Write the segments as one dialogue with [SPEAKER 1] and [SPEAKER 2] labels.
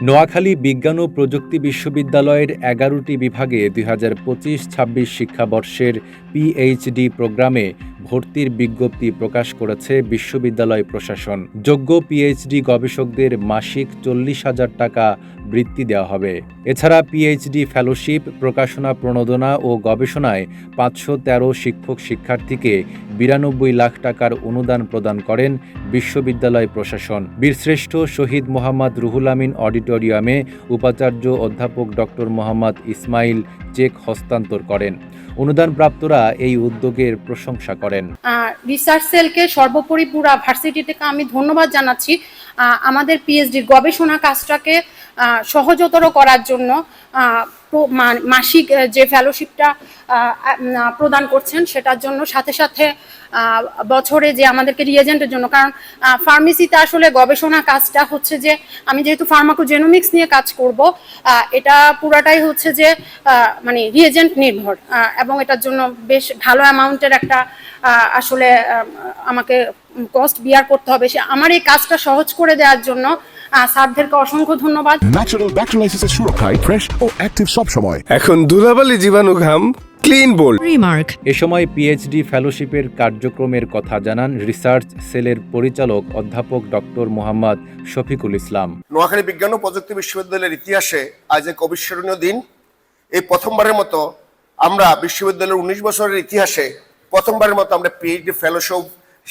[SPEAKER 1] নোয়াখালী বিজ্ঞান ও প্রযুক্তি বিশ্ববিদ্যালয়ের ১১টি বিভাগে ২০২৫-২৬ শিক্ষাবর্ষের পিএইচডি প্রোগ্রামে ভর্তির বিজ্ঞপ্তি প্রকাশ করেছে বিশ্ববিদ্যালয় প্রশাসন। যোগ্য পিএইচডি গবেষকদের মাসিক ৪০,০০০ টাকা বৃত্তি দেওয়া হবে। এছাড়া পিএইচডি ফেলোশিপ, প্রকাশনা প্রণোদনা ও গবেষণায় ৫১৩ শিক্ষক-শিক্ষার্থীকে ৯২ লাখ টাকার অনুদান প্রদান করেন বিশ্ববিদ্যালয় প্রশাসন। বীরশ্রেষ্ঠ শহীদ মোহাম্মদ রুহুল আমিন অডিটোরিয়ামে উপাচার্য অধ্যাপক ডক্টর মোহাম্মদ ইসমাইল চেক হস্তান্তর করেন। অনুদানপ্রাপ্তরা এই উদ্যোগের প্রশংসা করেন।
[SPEAKER 2] রিসার্চ সেলকে সর্বোপরি পুরা ভার্সিটি থেকে আমি ধন্যবাদ জানাচ্ছি আমাদের পিএইচডির গবেষণা কাজটাকে সহজতর করার জন্য মাসিক যে ফেলোশিপটা প্রদান করছেন সেটার জন্য, সাথে সাথে বছরে যে আমাদেরকে রিয়েজেন্টের জন্য, কারণ ফার্মেসিতে আসলে গবেষণা কাজটা হচ্ছে যে আমি যেহেতু ফার্মাকোজেনোমিক্স নিয়ে কাজ করব, এটা পুরাটাই হচ্ছে যে মানে রিয়েজেন্ট নির্ভর, এবং এটার জন্য বেশ ভালো অ্যামাউন্টের একটা আসলে আমাকে কস্ট বিয়ার করতে হবে। আমার এই কাজটা সহজ করে দেওয়ার জন্য স্যারদেরকে অসংখ্য ধন্যবাদ।
[SPEAKER 3] ন্যাচারাল ব্যাকটেরিয়ালাইসিসের সুরক্ষায় ফ্রেশ ও অ্যাক্টিভ সব সময়।
[SPEAKER 4] এখন ধুলাবালি জীবাণু ঘাম ক্লিন বোল্ড।
[SPEAKER 1] এ সময় পিএইচডি ফেলোশিপের কার্যক্রমের কথা জানান রিসার্চ সেলের পরিচালক অধ্যাপক ডক্টর মোহাম্মদ শফিকুল ইসলাম।
[SPEAKER 5] নোয়াখালী বিজ্ঞান ও প্রযুক্তি বিশ্ববিদ্যালয়ের ইতিহাসে আজ এক অবিস্মরণীয় দিন। এই প্রথমবারের মতো আমরা বিশ্ববিদ্যালয়ের ১৯ বছরের ইতিহাসে প্রথমবারের মতো আমরা পিএইচডি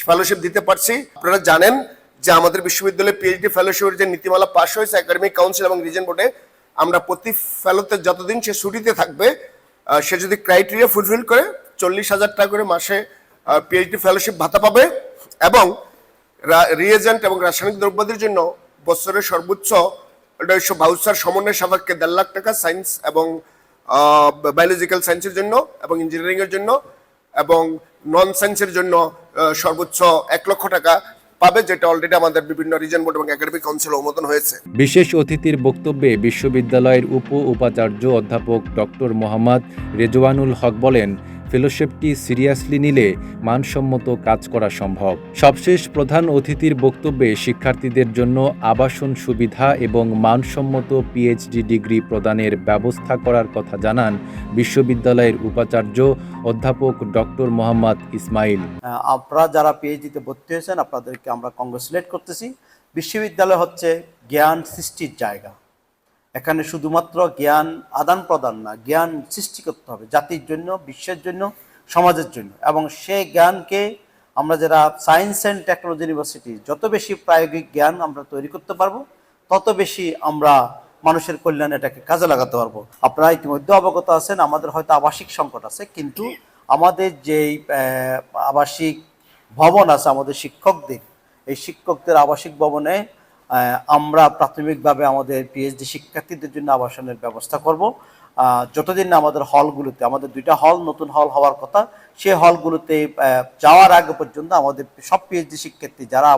[SPEAKER 5] ফেলোশিপ দিতে পারছি। আপনারা জানেন যে আমাদের বিশ্ববিদ্যালয়ে পিএইচডি ফেলোশিপের যে নীতিমালা পাশ হয়েছে একাডেমিক কাউন্সিল এবং রিজেন্ট বোর্ডে, আমরা প্রতি ফেলোতে যতদিন সে ছুটিতে থাকবে সে যদি ক্রাইটেরিয়া ফুলফিল করে ৪০,০০০ টাকা করে মাসে পিএইচডি ফেলোশিপ ভাতা পাবে, এবং রিয়েজেন্ট এবং রাসায়নিক দ্রব্যাদির জন্য বছরের সর্বোচ্চ ভাউচার সমন্বয় সাপেক্ষে ১.৫ লাখ টাকা সায়েন্স এবং বায়োলজিক্যাল সায়েন্সের জন্য এবং ইঞ্জিনিয়ারিং এর জন্য এবং নন সায়েন্সের জন্য সর্বোচ্চ ১ লক্ষ টাকা পাবে, যেটা অলরেডি আমাদের বিভিন্ন রিজন বোর্ড এবং একাডেমিক কাউন্সিল অনুমোদন হয়েছে।
[SPEAKER 1] বিশেষ অতিথির বক্তব্যে বিশ্ববিদ্যালয়ের উপাচার্য অধ্যাপক ডক্টর মোহাম্মদ রেজওয়ানুল হক বলেন, ফেলোশিপটি সিরিয়াসলি নিলে মানসম্মত কাজ করা সম্ভব। সবশেষ প্রধান অতিথির বক্তব্যে শিক্ষার্থীদের জন্য আবাসন সুবিধা এবং মানসম্মত পিএইচডি ডিগ্রি প্রদানের ব্যবস্থা করার কথা জানান বিশ্ববিদ্যালয়ের উপাচার্য অধ্যাপক ডক্টর মোহাম্মদ ইসমাইল।
[SPEAKER 6] আপনারা যারা পিএইচডিতে ভর্তি হয়েছেন আপনাদেরকে আমরা কংগ্রেচুলেট করতেছি। বিশ্ববিদ্যালয় হচ্ছে জ্ঞান সৃষ্টির জায়গা। এখানে শুধুমাত্র জ্ঞান আদান প্রদান না, জ্ঞান সৃষ্টি করতে হবে জাতির জন্য, বিশ্বের জন্য, সমাজের জন্য। এবং সেই জ্ঞানকে আমরা যারা সায়েন্স অ্যান্ড টেকনোলজি ইউনিভার্সিটি যত বেশি প্রায়োগিক জ্ঞান আমরা তৈরি করতে পারবো, তত বেশি আমরা মানুষের কল্যাণে এটাকে কাজে লাগাতে পারবো। আপনারা ইতিমধ্যে অবগত আছেন আমাদের হয়তো আবাসিক সংকট আছে, কিন্তু আমাদের যেই আবাসিক ভবন আছে আমাদের শিক্ষকদের, এই শিক্ষকদের আবাসিক ভবনে আমরা প্রাথমিকভাবে আমাদের পিএইচডি শিক্ষার্থীদের জন্য আবাসনের ব্যবস্থা করব। যতদিন না আমাদের হলগুলোতে, আমাদের 2টা হল নতুন হল হওয়ার কথা, সেই হলগুলোতে যাওয়ার আগে পর্যন্ত আমাদের সব পিএইচডি শিক্ষার্থী যারা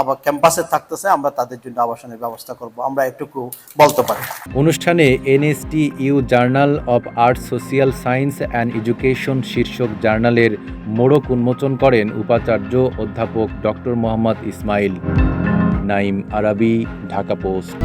[SPEAKER 6] আবার ক্যাম্পাসে থাকতেছে আমরা তাদের জন্য আবাসনের ব্যবস্থা করব, আমরা এটুকু বলতে পারি।
[SPEAKER 1] অনুষ্ঠানে NSTU journal of art, social science and education শীর্ষক জার্নালের মোড়ক উন্মোচন করেন উপাচার্য অধ্যাপক ডক্টর মোহাম্মদ ইসমাইল। নাইম আরাবি, ঢাকা পোস্ট।